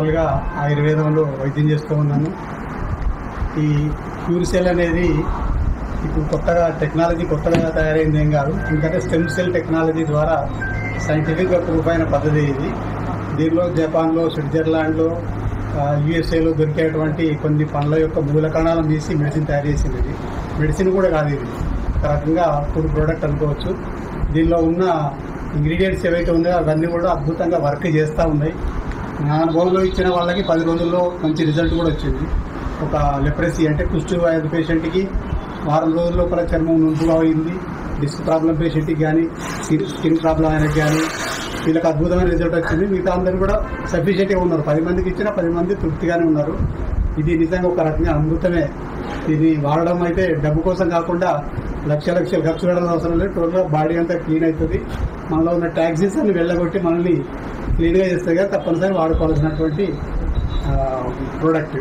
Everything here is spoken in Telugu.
గా ఆయుర్వేదంలో వైద్యం చేస్తూ ఉన్నాను. ఈ క్యూర్ సెల్ అనేది ఇప్పుడు కొత్తగా తయారైంది ఏం కాదు. ఎందుకంటే స్టెమ్ సెల్ టెక్నాలజీ ద్వారా సైంటిఫిక్గా ప్రూఫ్ అయిన పద్ధతి ఇది. దీనిలో జపాన్లో, స్విట్జర్లాండ్లో, యుఎస్ఏలో దొరికేటువంటి కొన్ని పండ్ల యొక్క మూల కణాలను తీసి మెడిసిన్ తయారు చేసింది. ఇది మెడిసిన్ కూడా కాదు, ఇది ఒక రకంగా ఫుడ్ ప్రోడక్ట్ అనుకోవచ్చు. దీనిలో ఉన్న ఇంగ్రీడియంట్స్ ఏవైతే ఉన్నాయో అవన్నీ కూడా అద్భుతంగా వర్క్ చేస్తూ ఉన్నాయి. నా అనుభవంలో ఇచ్చిన వాళ్ళకి 10 రోజుల్లో మంచి రిజల్ట్ కూడా వచ్చింది. ఒక లెప్రసీ అంటే కుష్టు వ్యాధి పేషెంట్కి వారం రోజుల లోపల చర్మం నుంపుగా అయింది. డిస్క్ ప్రాబ్లం పేషెంట్కి కానీ, స్కిన్ ప్రాబ్లం ఆయనకి కానీ వీళ్ళకి అద్భుతమైన రిజల్ట్ వచ్చింది. మిగతా అందరూ కూడా సఫిషియెంట్గా ఉన్నారు. 10 మందికి ఇచ్చిన 10 మంది తృప్తిగానే ఉన్నారు. ఇది నిజంగా ఒక రకంగా అద్భుతమే. ఇది వాడడం అయితే డబ్బు కోసం కాకుండా లక్షలు ఖర్చు పెట్టడం అవసరం లేదు. టోటల్గా బాడీ అంతా క్లీన్ అవుతుంది. మనలో ఉన్న టాక్సిన్స్ అన్ని వెళ్ళగొట్టి మనల్ని క్లీన్గా చేస్తుంది కదా, తప్పనిసరి వాడుకోవాల్సినటువంటి ప్రోడక్ట్.